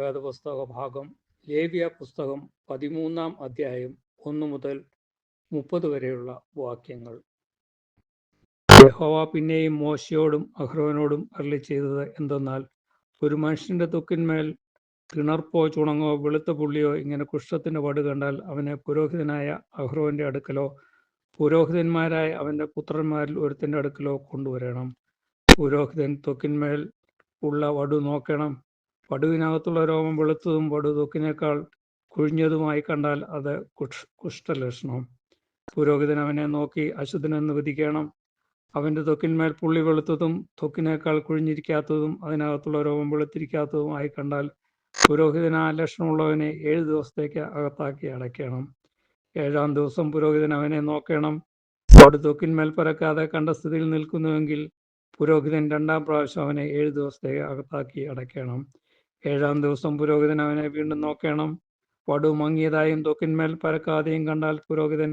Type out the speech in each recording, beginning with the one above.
വേദപുസ്തക ഭാഗം ലേവ്യ പുസ്തകം 13-ാം അധ്യായം 1 മുതൽ 30 വരെയുള്ള വാക്യങ്ങൾ. യഹോവ പിന്നെയും മോശയോടും അഹ്റോനോടും അരുളിച്ചെയ്തത് എന്തെന്നാൽ, ഒരു മനുഷ്യന്റെ ത്വക്കിന്മേൽ തിണർപ്പോ ചുണങ്ങോ വെളുത്ത പുള്ളിയോ ഇങ്ങനെ കുഷ്ഠത്തിന്റെ വടു കണ്ടാൽ അവനെ പുരോഹിതനായ അഹ്റോന്റെ അടുക്കലോ പുരോഹിതന്മാരായ അവന്റെ പുത്രന്മാരിൽ ഒരുത്തന്റെ അടുക്കലോ കൊണ്ടുവരണം. പുരോഹിതൻ ത്വക്കിന്മേൽ ഉള്ള വടു നോക്കണം. വടുവിനകത്തുള്ള രോമം വെളുത്തതും വടു ത്വക്കിനേക്കാൾ കുഴിഞ്ഞതുമായി കണ്ടാൽ അത് കുഷ്ഠലക്ഷണം. പുരോഹിതൻ അവനെ നോക്കി അശുദ്ധനെന്ന് വിധിക്കണം. അവന്റെ ത്വക്കിന്മേൽ പുള്ളി വെളുത്തതും ത്വക്കിനേക്കാൾ കുഴിഞ്ഞിരിക്കാത്തതും അതിനകത്തുള്ള രോമം വെളുത്തിരിക്കാത്തതുമായി കണ്ടാൽ പുരോഹിതൻ ആ ലക്ഷണമുള്ളവനെ 7 ദിവസത്തേക്ക് അകത്താക്കി അടയ്ക്കണം. 7-ാം ദിവസം പുരോഹിതൻ അവനെ നോക്കണം. വടു ത്വക്കിന്മേൽ പരക്കാതെ കണ്ട സ്ഥിതിയിൽ നിൽക്കുന്നുവെങ്കിൽ പുരോഹിതൻ 2-ാം പ്രാവശ്യം അവനെ 7 ദിവസത്തേക്ക് അകത്താക്കി അടയ്ക്കണം. 7-ാം ദിവസം പുരോഹിതൻ അവനെ വീണ്ടും നോക്കണം. വടു മങ്ങിയതായും ത്വക്കിന്മേൽ പരക്കാതെയും കണ്ടാൽ പുരോഹിതൻ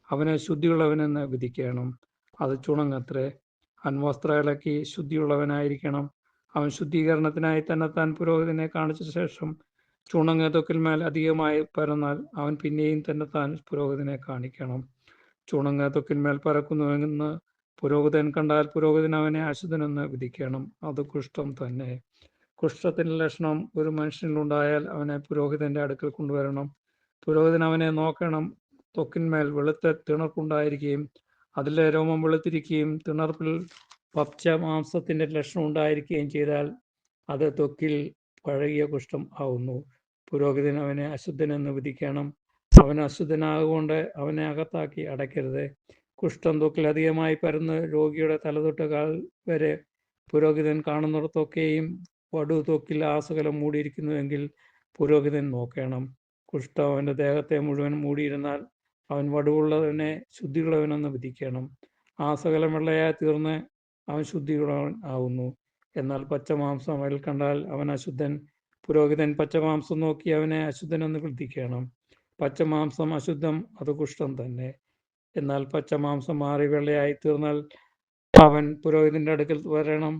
അവനെ ശുദ്ധിയുള്ളവനെന്ന് വിധിക്കണം. അത് ചുണങ്ങത്രേ. അവൻ വസ്ത്രം ഇളക്കി ശുദ്ധിയുള്ളവനായിരിക്കണം. അവൻ ശുദ്ധീകരണത്തിനായി തന്നെത്താൻ പുരോഹിതനെ കാണിച്ച ശേഷം ചുണങ്ങ് ത്വക്കിന്മേൽ അധികമായി പരന്നാൽ അവൻ പിന്നെയും തന്നെത്താൻ പുരോഹിതനെ കാണിക്കണം. ചുണങ്ങ് ത്വക്കിന്മേൽ പരക്കുന്നുവെന്ന് പുരോഹിതൻ കണ്ടാൽ പുരോഹിതൻ അവനെ അശുദ്ധനെന്ന് വിധിക്കണം. അത് കുഷ്ഠം തന്നെ. കുഷ്ഠത്തിന്റെ ലക്ഷണം ഒരു മനുഷ്യനിലുണ്ടായാൽ അവനെ പുരോഹിതന്റെ അടുക്കൽ കൊണ്ടുവരണം. പുരോഹിതൻ അവനെ നോക്കണം. ത്വക്കിന്മേൽ വെളുത്ത തിണർപ്പുണ്ടായിരിക്കുകയും അതിലെ രോമം വെളുത്തിരിക്കുകയും തിണർപ്പിൽ പച്ച മാംസത്തിന്റെ ലക്ഷണം ഉണ്ടായിരിക്കുകയും ചെയ്താൽ അത് ത്വക്കിൽ പഴകിയ കുഷ്ഠം ആവുന്നു. പുരോഹിതൻ അവനെ അശുദ്ധനെന്ന് വിധിക്കണം. അവൻ അശുദ്ധനാകൊണ്ട് അവനെ അകത്താക്കി അടയ്ക്കരുത്. കുഷ്ഠം ത്വക്കിൽ അധികമായി പരന്ന് രോഗിയുടെ തലതൊട്ട് കാൽ വരെ പുരോഹിതൻ കാണുന്നിടത്തൊക്കെയും വടു ത്വക്കിൽ ആസകലം മൂടിയിരിക്കുന്നുവെങ്കിൽ പുരോഹിതൻ നോക്കണം. കുഷ്ഠം അവന്റെ ദേഹത്തെ മുഴുവൻ മൂടിയിരുന്നാൽ അവൻ വടുവുള്ളവനെ ശുദ്ധിയുള്ളവനെന്ന് വിധിക്കണം. ആസകലം വെള്ളയായി തീർന്ന് അവൻ ശുദ്ധിയുള്ളവൻ ആവുന്നു. എന്നാൽ പച്ചമാംസം അതിൽ കണ്ടാൽ അവൻ അശുദ്ധൻ. പുരോഹിതൻ പച്ചമാംസം നോക്കി അവനെ അശുദ്ധനെന്ന് വിധിക്കണം. പച്ചമാംസം അശുദ്ധം, അത് കുഷ്ഠം തന്നെ. എന്നാൽ പച്ചമാംസം മാറി വെള്ളയായി തീർന്നാൽ അവൻ പുരോഹിതന്റെ അടുക്കൽ വരണം.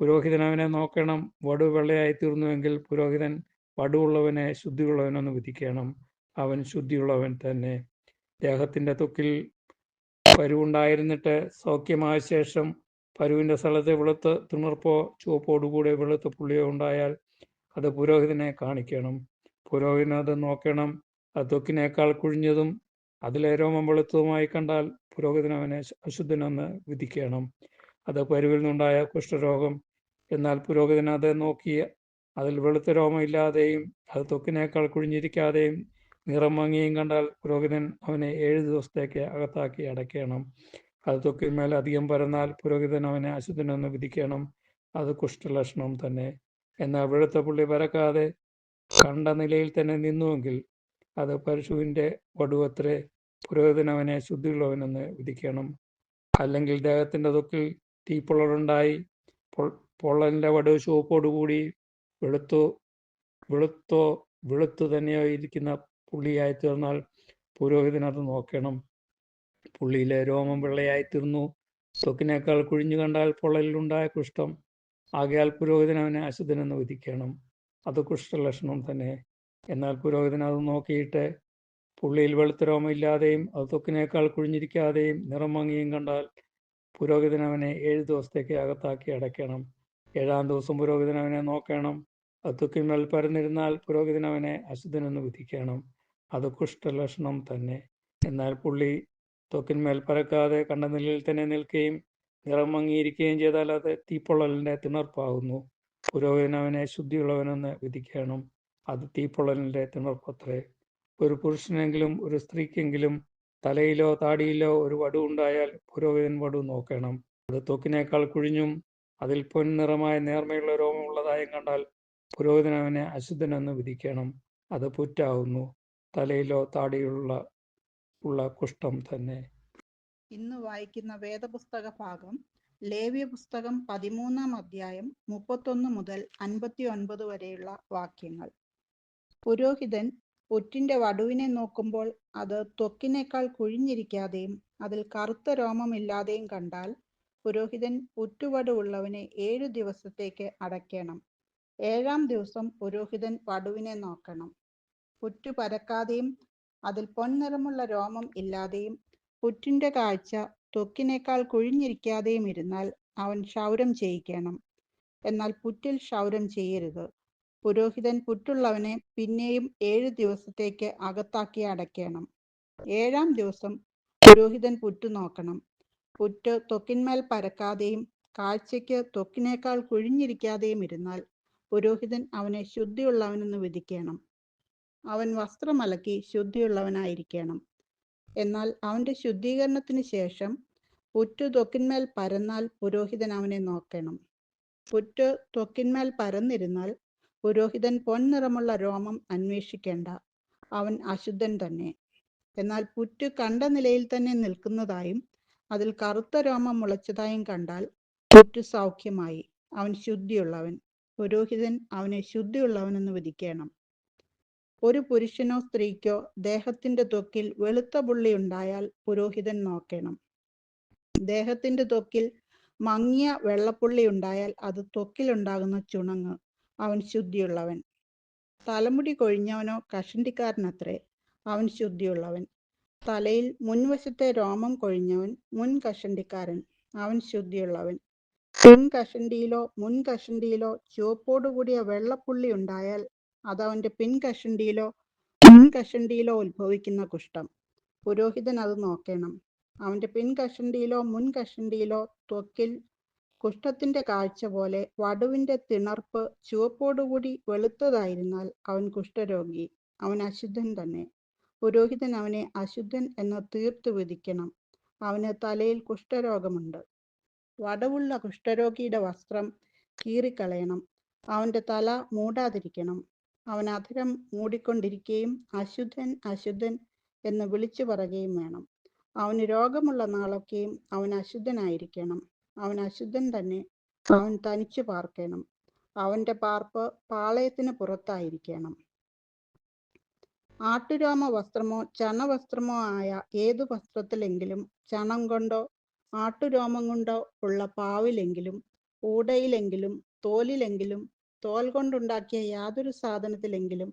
പുരോഹിതൻ അവനെ നോക്കണം. വടു വെള്ളയായി തീർന്നുവെങ്കിൽ പുരോഹിതൻ വടുവുള്ളവനെ ശുദ്ധിയുള്ളവനെന്ന് വിധിക്കണം. അവൻ ശുദ്ധിയുള്ളവൻ തന്നെ. ദേഹത്തിന്റെ ത്വക്കിൽ പരുവുണ്ടായിരുന്നിട്ട് സൗഖ്യമായ ശേഷം പരുവിന്റെ സ്ഥലത്ത് വെളുത്ത തിണർപ്പോ ചുവപ്പോടുകൂടെ വെളുത്ത പുള്ളിയോ ഉണ്ടായാൽ അത് പുരോഹിതനെ കാണിക്കണം. പുരോഹിതൻ അത് നോക്കണം. അത് ത്വക്കിനേക്കാൾ കുഴിഞ്ഞതും അതിലെ രോമം വെളുത്തതുമായി കണ്ടാൽ പുരോഹിതൻ അവനെ അശുദ്ധനെന്ന് വിധിക്കണം. അത് പരുവിൽ നിന്നുണ്ടായ കുഷ്ഠരോഗം. എന്നാൽ പുരോഹിതൻ അത് നോക്കി അതിൽ വെളുത്ത രോമം ഇല്ലാതെയും അത് ത്വക്കിനേക്കാൾ കുഴിഞ്ഞിരിക്കാതെയും നിറം മങ്ങിയും കണ്ടാൽ പുരോഹിതൻ അവനെ 7 ദിവസത്തേക്ക് അകത്താക്കി അടയ്ക്കണം. അത് ത്വക്കിന്മേൽ അധികം പരന്നാൽ പുരോഹിതൻ അവനെ അശുദ്ധനെന്ന് വിധിക്കണം. അത് കുഷ്ഠലക്ഷണം തന്നെ. എന്നാൽ വെളുത്ത പുള്ളി പരക്കാതെ കണ്ട നിലയിൽ തന്നെ നിന്നുവെങ്കിൽ അത് പശുവിന്റെ വടുവത്രേ. പുരോഹിതൻ അവനെ ശുദ്ധിയുള്ളവനെന്ന് വിധിക്കണം. അല്ലെങ്കിൽ ദേഹത്തിന്റെ ത്വക്കിൽ തീപ്പൊള്ളലുണ്ടായി പൊള്ളലിന്റെ വടു ചുവപ്പോടുകൂടി വെളുത്തു തന്നെയോ ഇരിക്കുന്ന പുള്ളിയായി തീർന്നാൽ പുരോഹിതൻ അത് നോക്കണം. പുള്ളിയിലെ രോമം വെള്ളയായി തീർന്നു, ത്വക്കിനേക്കാൾ കുഴിഞ്ഞു കണ്ടാൽ പൊള്ളലിലുണ്ടായ കുഷ്ഠം. ആകയാൽ പുരോഹിതൻ അവനെ അശുദ്ധനെന്ന് വിധിക്കണം. അത് കുഷ്ഠലക്ഷണം തന്നെ. എന്നാൽ പുരോഹിതൻ അത് നോക്കിയിട്ട് പുള്ളിയിൽ വെളുത്ത രോമം ഇല്ലാതെയും അത് ത്വക്കിനേക്കാൾ കുഴിഞ്ഞിരിക്കാതെയും നിറം മങ്ങിയും കണ്ടാൽ പുരോഹിതൻ അവനെ 7 ദിവസത്തേക്ക് അകത്താക്കി അടയ്ക്കണം. 7-ാം ദിവസം പുരോഹിതൻ അവനെ നോക്കണം. അത് ത്വക്കിന്മേൽ പരന്നിരുന്നാൽ പുരോഹിതൻ അവനെ അശുദ്ധനെന്ന് വിധിക്കണം. അത് കുഷ്ഠലക്ഷണം തന്നെ. എന്നാൽ പുള്ളി ത്വക്കിന്മേൽ പരക്കാതെ കണ്ട നിലയിൽ തന്നെ നിൽക്കുകയും നിറം മങ്ങിയിരിക്കുകയും ചെയ്താൽ അത് തീപ്പൊള്ളലിന്റെ തിണർപ്പാകുന്നു. പുരോഹിതൻ അവനെ ശുദ്ധിയുള്ളവനെന്ന് വിധിക്കണം. അത് തീപ്പൊള്ളലിന്റെ തിണർപ്പത്രേ. ഒരു പുരുഷനെങ്കിലും ഒരു സ്ത്രീക്കെങ്കിലും തലയിലോ താടിയിലോ ഒരു വടു ഉണ്ടായാൽ പുരോഹിതൻ വടു നോക്കണം. അത് ത്വക്കിനേക്കാൾ കുഴിഞ്ഞും അതിൽ പൊൻനിറമായ നേർമയുള്ള രോമമുള്ളതായും കണ്ടാൽ പുരോഹിതൻ അവനെ അശുദ്ധനെന്ന് വിധിക്കണം. അത് പുറ്റാവുന്നു. തലയിലോ താടിയിലുള്ള കുഷ്ഠം തന്നെ. ഇന്ന് വായിക്കുന്ന വേദപുസ്തക ഭാഗം ലേവ്യ പുസ്തകം 13-ാം അധ്യായം 31 മുതൽ 59 വരെയുള്ള വാക്യങ്ങൾ. പുരോഹിതൻ പുറ്റിന്റെ വടുവിനെ നോക്കുമ്പോൾ അത് ത്വക്കിനേക്കാൾ കുഴിഞ്ഞിരിക്കാതെയും അതിൽ കറുത്ത രോമമില്ലാതെയും കണ്ടാൽ പുരോഹിതൻ പുറ്റുവടു ഉള്ളവനെ 7 ദിവസത്തേക്ക് അടയ്ക്കണം. ഏഴാം ദിവസം പുരോഹിതൻ വടുവിനെ നോക്കണം. പുറ്റു പരക്കാതെയും അതിൽ പൊൻനിറമുള്ള രോമം ഇല്ലാതെയും പുറ്റിന്റെ കാഴ്ച ത്വക്കിനേക്കാൾ കുഴിഞ്ഞിരിക്കാതെയും ഇരുന്നാൽ അവൻ ക്ഷൗരം ചെയ്യിക്കണം. എന്നാൽ പുറ്റിൽ ക്ഷൗരം ചെയ്യരുത്. പുരോഹിതൻ പുറ്റുള്ളവനെ പിന്നെയും 7 ദിവസത്തേക്ക് അകത്താക്കി അടയ്ക്കണം. ഏഴാം ദിവസം പുരോഹിതൻ പുറ്റു നോക്കണം. പുറ്റ് ത്വക്കിന്മേൽ പരക്കാതെയും കാഴ്ചയ്ക്ക് ത്വക്കിനേക്കാൾ കുഴിഞ്ഞിരിക്കാതെയും ഇരുന്നാൽ പുരോഹിതൻ അവനെ ശുദ്ധിയുള്ളവനെന്ന് വിധിക്കണം. അവൻ വസ്ത്രമലക്കി ശുദ്ധിയുള്ളവനായിരിക്കണം. എന്നാൽ അവന്റെ ശുദ്ധീകരണത്തിന് ശേഷം പുറ്റു ത്വക്കിന്മേൽ പരന്നാൽ പുരോഹിതൻ അവനെ നോക്കണം. പുറ്റ് ത്വക്കിന്മേൽ പരന്നിരുന്നാൽ പുരോഹിതൻ പൊൻനിറമുള്ള രോമം അന്വേഷിക്കേണ്ട, അവൻ അശുദ്ധൻ തന്നെ. എന്നാൽ പുറ്റ് കണ്ട നിലയിൽ തന്നെ നിൽക്കുന്നതായും അതിൽ കറുത്ത രോമം മുളച്ചതായും കണ്ടാൽ പുറ്റ് സൗഖ്യമായി, അവൻ ശുദ്ധിയുള്ളവൻ. പുരോഹിതൻ അവനെ ശുദ്ധിയുള്ളവനെന്ന് വിധിക്കണം. ഒരു പുരുഷനോ സ്ത്രീക്കോ ദേഹത്തിന്റെ ത്വക്കിൽ വെളുത്ത പുള്ളി ഉണ്ടായാൽ പുരോഹിതൻ നോക്കണം. ദേഹത്തിന്റെ ത്വക്കിൽ മങ്ങിയ വെള്ളപ്പുള്ളി ഉണ്ടായാൽ അത് ത്വക്കിലുണ്ടാകുന്ന ചുണങ്ങ്, അവൻ ശുദ്ധിയുള്ളവൻ. തലമുടി കൊഴിഞ്ഞവനോ കഷണ്ടിക്കാരനത്രേ, അവൻ ശുദ്ധിയുള്ളവൻ. തലയിൽ മുൻവശത്തെ രോമം കൊഴിഞ്ഞവൻ മുൻകഷണ്ടിക്കാരൻ, അവൻ ശുദ്ധിയുള്ളവൻ. പിൻകഷണ്ടിയിലോ മുൻകഷണ്ടിയിലോ ചുവപ്പോടുകൂടിയ വെള്ളപ്പുള്ളി ഉണ്ടായാൽ അതവന്റെ പിൻകഷണ്ടിയിലോ മുൻകഷണ്ടിയിലോ ഉത്ഭവിക്കുന്ന കുഷ്ഠം. പുരോഹിതൻ അത് നോക്കണം. അവന്റെ പിൻകഷണ്ടിയിലോ മുൻകഷണ്ടിയിലോ ത്വക്കിൽ കുഷ്ഠത്തിന്റെ കാഴ്ച പോലെ വടുവിന്റെ തിണർപ്പ് ചുവപ്പോടുകൂടി വെളുത്തതായിരുന്നാൽ അവൻ കുഷ്ഠരോഗി, അവൻ അശുദ്ധൻ തന്നെ. പുരോഹിതൻ അവനെ അശുദ്ധൻ എന്ന് തീർത്തു വിധിക്കണം. അവന് തലയിൽ കുഷ്ഠരോഗമുണ്ട്. വടവുള്ള കുഷ്ഠരോഗിയുടെ വസ്ത്രം കീറിക്കളയണം. അവന്റെ തല മൂടാതിരിക്കണം. അവൻ അധരം മൂടിക്കൊണ്ടിരിക്കുകയും അശുദ്ധൻ അശുദ്ധൻ എന്ന് വിളിച്ചു പറയുകയും വേണം. അവന് രോഗമുള്ള നാളൊക്കെയും അവൻ അശുദ്ധനായിരിക്കണം. അവൻ അശുദ്ധൻ തന്നെ. അവൻ തനിച്ചു പാർക്കണം. അവന്റെ പാർപ്പ് പാളയത്തിന് പുറത്തായിരിക്കണം. ആട്ടുരോമ വസ്ത്രമോ ചണവസ്ത്രമോ ആയ ഏതു വസ്ത്രത്തിലെങ്കിലും ചണം കൊണ്ടോ ആട്ടുരോമം കൊണ്ടോ ഉള്ള പാവിലെങ്കിലും ഊടയിലെങ്കിലും തോലിലെങ്കിലും തോൽ കൊണ്ടുണ്ടാക്കിയ യാതൊരു സാധനത്തിലെങ്കിലും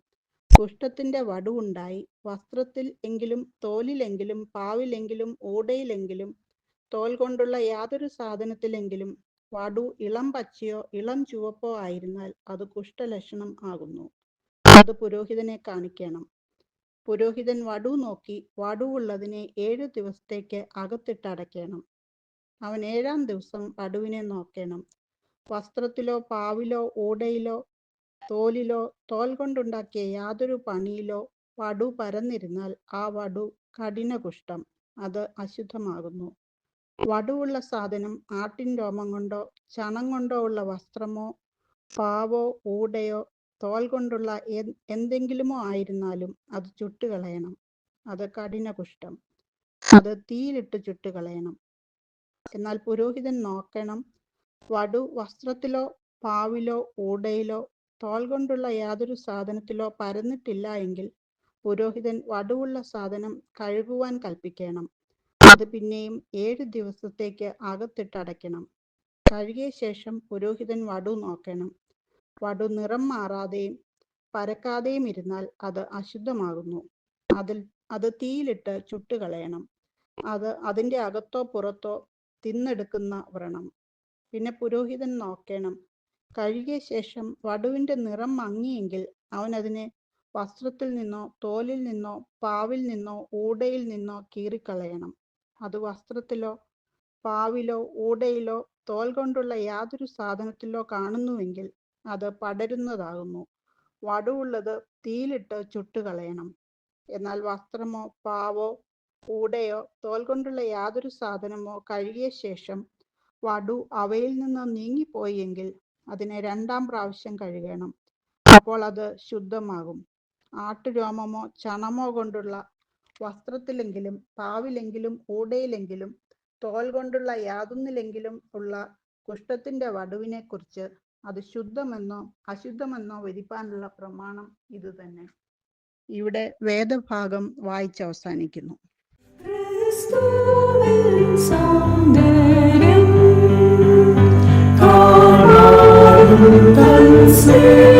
കുഷ്ഠത്തിന്റെ വടുവുണ്ടായി വസ്ത്രത്തിൽ എങ്കിലും തോലിലെങ്കിലും പാവിലെങ്കിലും ഊടയിലെങ്കിലും തോൽ കൊണ്ടുള്ള യാതൊരു സാധനത്തിലെങ്കിലും വടു ഇളം പച്ചയോ ഇളം ചുവപ്പോ ആയിരുന്നാൽ അത് കുഷ്ഠലക്ഷണം ആകുന്നു. അത് പുരോഹിതനെ കാണിക്കണം. പുരോഹിതൻ വടു നോക്കി വടുവുള്ളതിനെ 7 ദിവസത്തേക്ക് അകത്തിട്ടടയ്ക്കണം. അവൻ 7-ാം ദിവസം വടുവിനെ നോക്കണം. വസ്ത്രത്തിലോ പാവിലോ ഊടയിലോ തോലിലോ തോൽ കൊണ്ടുണ്ടാക്കിയ യാതൊരു പണിയിലോ വടു പരന്നിരുന്നാൽ ആ വടു കഠിന കുഷ്ഠം, അത് അശുദ്ധമാകുന്നു. വടുവുള്ള സാധനം ആട്ടിൻ രോമം കൊണ്ടോ ചണം കൊണ്ടോ ഉള്ള വസ്ത്രമോ പാവോ ഊടയോ തോൽ കൊണ്ടുള്ള എന്തെങ്കിലുമോ ആയിരുന്നാലും അത് ചുട്ടുകളയണം, അത് കഠിന കുഷ്ഠം, അത് തീയിലിട്ട് ചുട്ടുകളയണം. എന്നാൽ പുരോഹിതൻ നോക്കണം. വടു വസ്ത്രത്തിലോ പാവിലോ ഊടയിലോ തോൽ കൊണ്ടുള്ള യാതൊരു സാധനത്തിലോ പരന്നിട്ടില്ല എങ്കിൽ പുരോഹിതൻ വടുവുള്ള സാധനം കഴുകുവാൻ കൽപ്പിക്കണം. അത് പിന്നെയും 7 ദിവസത്തേക്ക് അകത്തിട്ടടയ്ക്കണം. കഴുകിയ ശേഷം പുരോഹിതൻ വടു നോക്കണം. വടു നിറം മാറാതെയും പരക്കാതെയും ഇരുന്നാൽ അത് അശുദ്ധമാകുന്നു. അത് തീയിലിട്ട് ചുട്ടുകളയണം. അത് അതിൻ്റെ അകത്തോ പുറത്തോ തിന്നെടുക്കുന്ന വ്രണം. പിന്നെ പുരോഹിതൻ നോക്കണം. കഴുകിയ ശേഷം വടുവിന്റെ നിറം മങ്ങിയെങ്കിൽ അവൻ അതിനെ വസ്ത്രത്തിൽ നിന്നോ തോലിൽ നിന്നോ പാവിൽ നിന്നോ ഊടയിൽ നിന്നോ കീറിക്കളയണം. അത് വസ്ത്രത്തിലോ പാവിലോ ഊടയിലോ തോൽ കൊണ്ടുള്ള യാതൊരു സാധനത്തിലോ കാണുന്നുവെങ്കിൽ അത് പടരുന്നതാകുന്നു. വടുവുള്ളത് തീയിലിട്ട് ചുട്ടുകളയണം. എന്നാൽ വസ്ത്രമോ പാവോ ഊടയോ തോൽ കൊണ്ടുള്ള യാതൊരു സാധനമോ കഴുകിയ ശേഷം വടു അവയിൽ നിന്ന് നീങ്ങിപ്പോയെങ്കിൽ അതിനെ 2-ാം പ്രാവശ്യം കഴുകണം. അപ്പോൾ അത് ശുദ്ധമാകും. ആട്ടുരോമമോ ചണമോ കൊണ്ടുള്ള വസ്ത്രത്തിലെങ്കിലും പാവിലെങ്കിലും ഊടയിലെങ്കിലും തോൽ കൊണ്ടുള്ള യാതൊന്നിലെങ്കിലും ഉള്ള കുഷ്ഠത്തിന്റെ വടുവിനെ കുറിച്ച് അത് ശുദ്ധമെന്നോ അശുദ്ധമെന്നോ വിധിപ്പാനുള്ള പ്രമാണം ഇത് തന്നെ. ഇവിടെ വേദഭാഗം വായിച്ചവസാനിക്കുന്നു. സൗന്ദര്യം കാണാൻ say